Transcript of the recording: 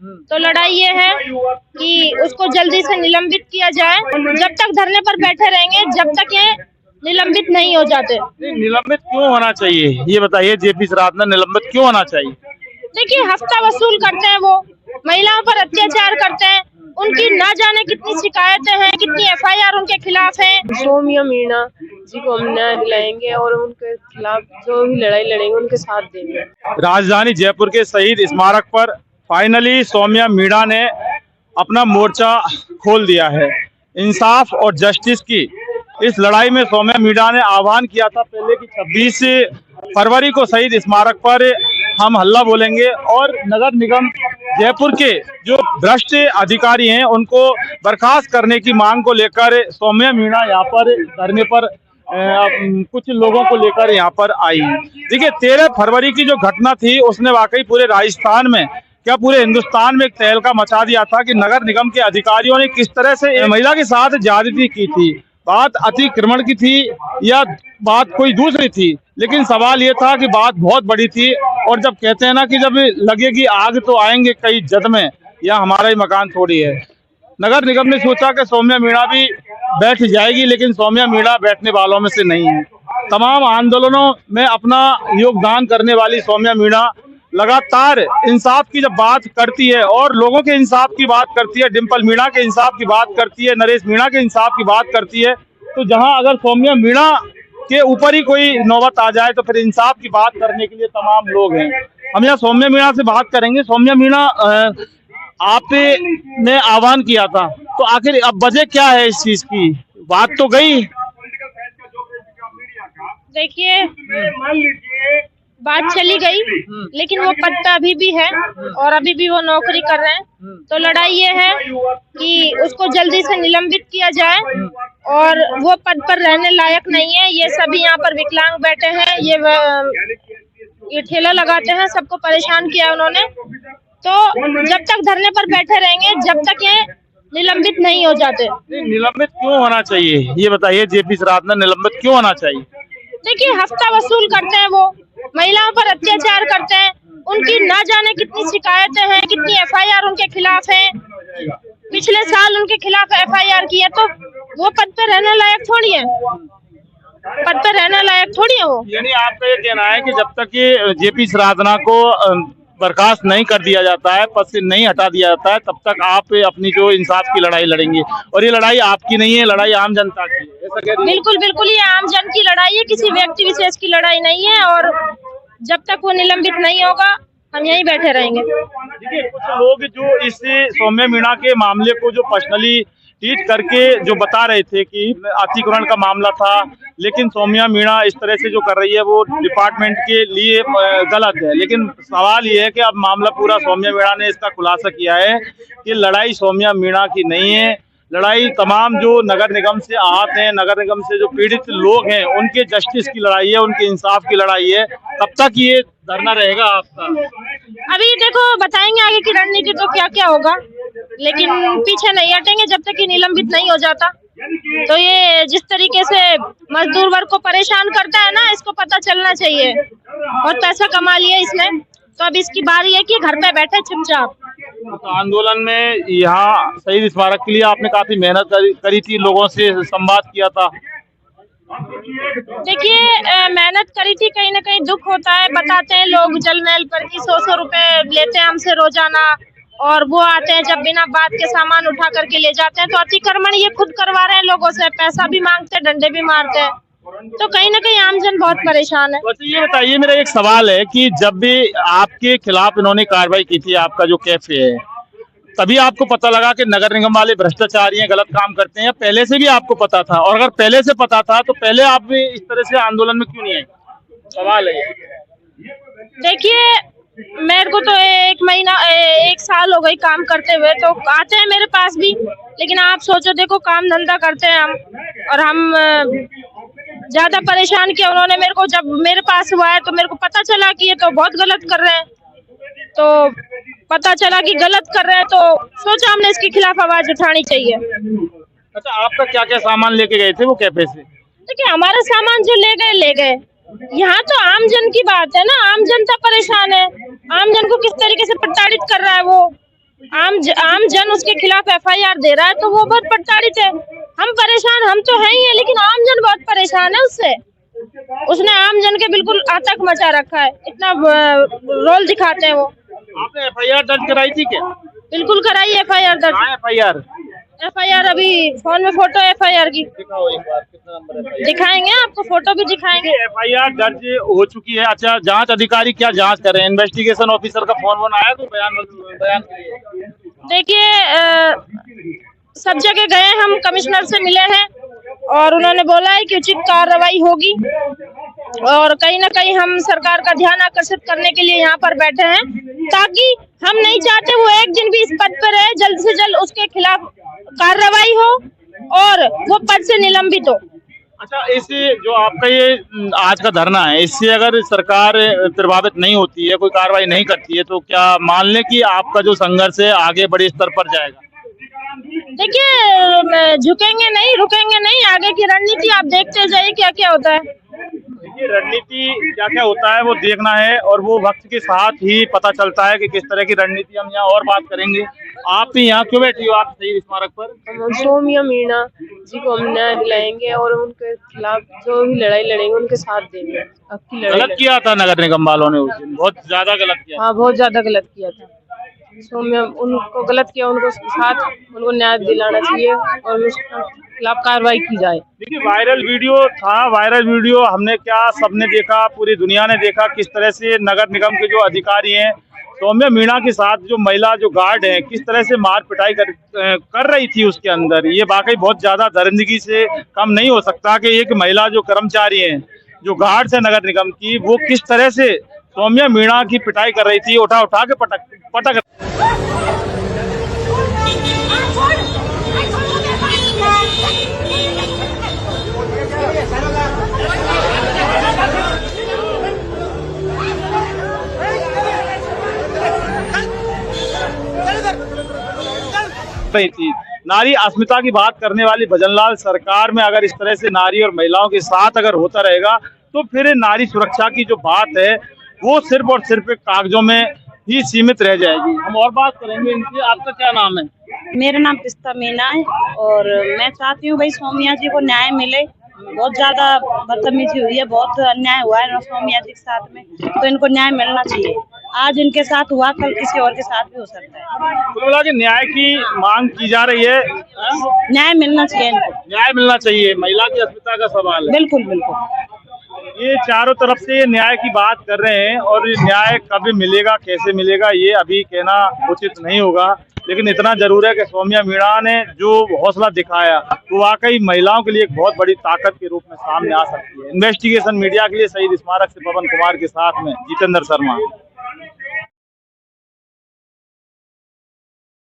तो लड़ाई ये है कि उसको जल्दी से निलंबित किया जाए। जब तक धरने पर बैठे रहेंगे, जब तक ये निलंबित नहीं हो जाते। निलंबित क्यों होना चाहिए ये बताइए, जेपी श्राद्ध निलंबित क्यों होना चाहिए? देखिए, हफ्ता वसूल करते हैं, वो महिलाओं पर अत्याचार करते हैं, उनकी ना जाने कितनी शिकायतें हैं, कितनी एफआईआर उनके खिलाफ है। सौम्या मीणा जी को हम न्याय दिलाएंगे और उनके खिलाफ जो भी लड़ाई लड़ेंगे उनके साथ देंगे। राजधानी जयपुर के शहीद स्मारक पर फाइनली सौम्या मीणा ने अपना मोर्चा खोल दिया है। इंसाफ और जस्टिस की इस लड़ाई में सौम्या मीणा ने आह्वान किया था पहले कि 26 फरवरी को शहीद स्मारक पर हम हल्ला बोलेंगे और नगर निगम जयपुर के जो भ्रष्ट अधिकारी हैं उनको बर्खास्त करने की मांग को लेकर सौम्या मीणा यहाँ पर धरने पर कुछ लोगों को लेकर यहाँ पर आई। देखिए, 13 फरवरी की जो घटना थी उसने वाकई पूरे राजस्थान में, क्या पूरे हिंदुस्तान में एक तहलका मचा दिया था कि नगर निगम के अधिकारियों ने किस तरह से महिला के साथ ज्यादती की थी। बात अतिक्रमण की थी या बात कोई दूसरी थी, लेकिन सवाल ये था कि बात बहुत बड़ी थी। और जब कहते हैं ना कि जब लगेगी आग तो आएंगे कई जद में, या हमारा ही मकान थोड़ी है। नगर निगम ने सोचा कि सौम्या मीणा भी बैठ जाएगी, लेकिन सौम्या मीणा बैठने वालों में से नहीं है। तमाम आंदोलनों में अपना योगदान करने वाली सौम्या मीणा लगातार इंसाफ की जब बात करती है और लोगों के इंसाफ की बात करती है, डिम्पल मीणा के इंसाफ की बात करती है, नरेश मीणा के इंसाफ की बात करती है, तो जहां अगर सौम्या मीणा के ऊपर ही कोई नौबत आ जाए तो फिर इंसाफ की बात करने के लिए तमाम लोग हैं। हम यहाँ सौम्या मीणा से बात करेंगे। सौम्या मीणा, आपने आह्वान किया था, तो आखिर अब वजह क्या है इस चीज की? बात तो गई। देखिए, बात चली गई, लेकिन वो पद पे अभी भी है और अभी भी वो नौकरी कर रहे हैं। तो लड़ाई ये है कि उसको जल्दी से निलंबित किया जाए और वो पद पर रहने लायक नहीं है। ये सभी यहाँ पर विकलांग बैठे हैं, ये ठेला लगाते हैं, सबको परेशान किया उन्होंने। तो जब तक धरने पर बैठे रहेंगे, जब तक ये निलंबित नहीं हो जाते। निलंबित क्यों होना चाहिए ये बताइए, जेपी श्राद्ध निलंबित क्यों होना चाहिए? देखिए, हफ्ता वसूल करते हैं, वो महिलाओं पर अत्याचार करते हैं, उनकी ना जाने कितनी शिकायतें हैं, कितनी एफआईआर उनके खिलाफ है। पिछले साल उनके खिलाफ एफआईआर की है, तो वो पद पे रहने लायक थोड़ी है, पद पे रहने लायक थोड़ी है वो। यानी आपका ये कहना है कि जब तक ये जेपी श्राद्धना को बर्खास्त नहीं कर दिया जाता है, पद से नहीं हटा दिया जाता है, तब तक आप अपनी जो इंसाफ की लड़ाई लड़ेंगे। और ये लड़ाई आपकी नहीं है, लड़ाई आम जनता की है, ऐसा कह रही है? बिल्कुल बिल्कुल, ये आम जन की लड़ाई है, किसी व्यक्ति विशेष की लड़ाई नहीं है। और जब तक वो निलंबित नहीं होगा, हम यहीं बैठे रहेंगे। देखिए, कुछ लोग जो इस सौम्या मीणा के मामले को जो पर्सनली ट्वीट करके जो बता रहे थे कि अतिक्रमण का मामला था, लेकिन सौम्या मीणा इस तरह से जो कर रही है वो डिपार्टमेंट के लिए गलत है। लेकिन सवाल ये है कि अब मामला पूरा सौम्या मीणा ने इसका खुलासा किया है कि लड़ाई सौम्या मीणा की नहीं है, लड़ाई तमाम जो नगर निगम से आहत हैं, नगर निगम से जो पीड़ित लोग हैं, उनके जस्टिस की लड़ाई है, उनके इंसाफ की लड़ाई है। कब तक ये धरना रहेगा आपका? अभी देखो, बताएंगे आगे की रणनीति तो क्या क्या होगा, लेकिन पीछे नहीं हटेंगे जब तक ये निलंबित नहीं हो जाता। तो ये जिस तरीके से मजदूर वर्ग को परेशान करता है ना, इसको पता चलना चाहिए। और पैसा कमा लिया इसने, तो अब इसकी बारी है कि घर पे बैठे चुपचाप। तो आंदोलन में यहाँ शहीद स्मारक के लिए आपने काफी मेहनत करी थी, लोगों से संवाद किया था। देखिए, मेहनत करी थी, कहीं ना कहीं दुख होता है। बताते हैं लोग जल महल पर की 100 रुपए लेते हैं हमसे रोजाना, और वो आते हैं जब बिना बात के सामान उठा करके ले जाते हैं। तो अतिक्रमण ये खुद करवा रहे हैं लोगों से, पैसा भी मांगते हैं, डंडे भी मारते हैं। तो कहीं ना कहीं आमजन बहुत परेशान है। तो ये बताइए, मेरा एक सवाल है कि जब भी आपके खिलाफ इन्होंने कार्रवाई की थी, आपका जो कैफे है, तभी आपको पता लगा कि नगर निगम वाले भ्रष्टाचारी हैं, गलत काम करते हैं, पहले से भी आपको पता था? और अगर पहले से पता था तो पहले आप भी इस तरह से आंदोलन में क्यों नहीं आए? सवाल है। देखिए, मेरे को तो 1 साल हो गई काम करते हुए, तो आते हैं मेरे पास भी। लेकिन आप सोचो, देखो काम धंधा करते हैं हम, और हम ज्यादा परेशान किया उन्होंने मेरे को। जब मेरे पास हुआ है तो मेरे को पता चला कि ये तो बहुत गलत कर रहे हैं। तो पता चला कि गलत कर रहे हैं, तो सोचा हमने इसके खिलाफ आवाज उठानी चाहिए। अच्छा, आपका क्या क्या सामान लेके गए थे वो कैफे से? देखिए, हमारा सामान जो ले गए। यहाँ तो आम जन की बात है ना, आम जनता परेशान है। आम जन को किस तरीके से प्रताड़ित कर रहा है वो, आम जन उसके खिलाफ FIR दे रहा है, तो वो बहुत प्रताड़ित है। हम परेशान, हम तो हैं ही है, लेकिन आम जन बहुत परेशान है उससे। उसने आम जन के बिल्कुल आतंक मचा रखा है, इतना रोल दिखाते हैं वो। आपने FIR दर्ज कराई थी क्या? बिल्कुल कराई FIR दर्ज। FIR अभी फोन में फोटो FIR की दिखाओ एक बार, कितना नंबर FIR? दिखाएंगे, आपको फोटो भी दिखाएंगे। FIR दर्ज हो चुकी है। अच्छा, जांच अधिकारी क्या जांच कर रहे हैं? इन्वेस्टिगेशन ऑफिसर का फोन आया तो बयान के लिए? देखिए, सब जगह गए, हम कमिश्नर से मिले हैं और उन्होंने बोला है कि उचित कार्रवाई होगी, और कहीं ना कहीं हम सरकार का ध्यान आकर्षित करने के लिए यहाँ पर बैठे हैं, ताकि हम नहीं चाहते वो एक दिन भी इस पद पर रहे, जल्द से जल्द उसके खिलाफ कार्रवाई हो और वो पद से निलंबित हो। अच्छा, इससे जो आपका ये आज का धरना है, इससे अगर सरकार प्रभावित नहीं होती है, कोई कार्रवाई नहीं करती है, तो क्या मान लें कि आपका जो संघर्ष है आगे बड़े स्तर पर जाएगा? देखिए, झुकेंगे नहीं, रुकेंगे नहीं, आगे की रणनीति आप देखते जाइए क्या क्या होता है। देखिए, रणनीति क्या क्या होता है वो देखना है, और वो वक्त के साथ ही पता चलता है कि किस तरह की रणनीति। हम यहाँ और बात करेंगे। आप भी यहाँ क्यों बैठी हो आप शहीद स्मारक पर? सौम्या मीणा जी को हम न्याय दिलाएंगे और उनके खिलाफ जो भी लड़ाई लड़ेंगे उनके साथ देंगे। अब की लड़ाई गलत किया था नगर निगम वालों ने उस दिन, बहुत ज्यादा गलत किया। हाँ, बहुत ज्यादा गलत किया था। सौम्या उनको गलत किया, उनको साथ उनको न्याय दिलाना चाहिए और उसके खिलाफ कार्रवाई की जाए। देखिए, वायरल वीडियो हमने क्या सबने देखा, पूरी दुनिया ने देखा, किस तरह से नगर निगम के जो अधिकारी हैं सौम्या मीणा के साथ जो महिला जो गार्ड है किस तरह से मार पिटाई कर रही थी उसके अंदर। ये वाकई बहुत ज्यादा दरिंदगी से कम नहीं हो सकता कि एक महिला जो कर्मचारी है, जो गार्ड्स है नगर निगम की, वो किस तरह से सौम्या मीणा की पिटाई कर रही थी, उठा के पटक। रही थी नारी अस्मिता की बात करने वाली भजनलाल सरकार में अगर इस तरह से नारी और महिलाओं के साथ अगर होता रहेगा, तो फिर नारी सुरक्षा की जो बात है वो सिर्फ और सिर्फ कागजों में ही सीमित रह जाएगी। हम और बात करेंगे इनसे। आपका क्या नाम है? मेरा नाम पिस्ता मीना है और मैं चाहती हूँ भाई सौम्या जी को न्याय मिले। बहुत ज्यादा बदतमीजी हुई है, बहुत अन्याय हुआ है सौम्या जी के साथ में, तो इनको न्याय मिलना चाहिए। आज इनके साथ हुआ, कल किसी और के साथ भी हो सकता है। कुल मिला के न्याय की मांग की जा रही है। न्याय मिलना चाहिए इनको, न्याय मिलना चाहिए। महिला की अस्मिता का सवाल है। बिल्कुल बिल्कुल। ये चारों तरफ से न्याय की बात कर रहे हैं, और न्याय कभी मिलेगा, कैसे मिलेगा, ये अभी कहना उचित नहीं होगा। लेकिन इतना जरूर है कि सौम्या मीणा ने जो हौसला दिखाया वो वाकई महिलाओं के लिए एक बहुत बड़ी ताकत के रूप में सामने आ सकती है। इन्वेस्टिगेशन मीडिया के लिए शहीद स्मारक से पवन कुमार के साथ में जितेंद्र शर्मा।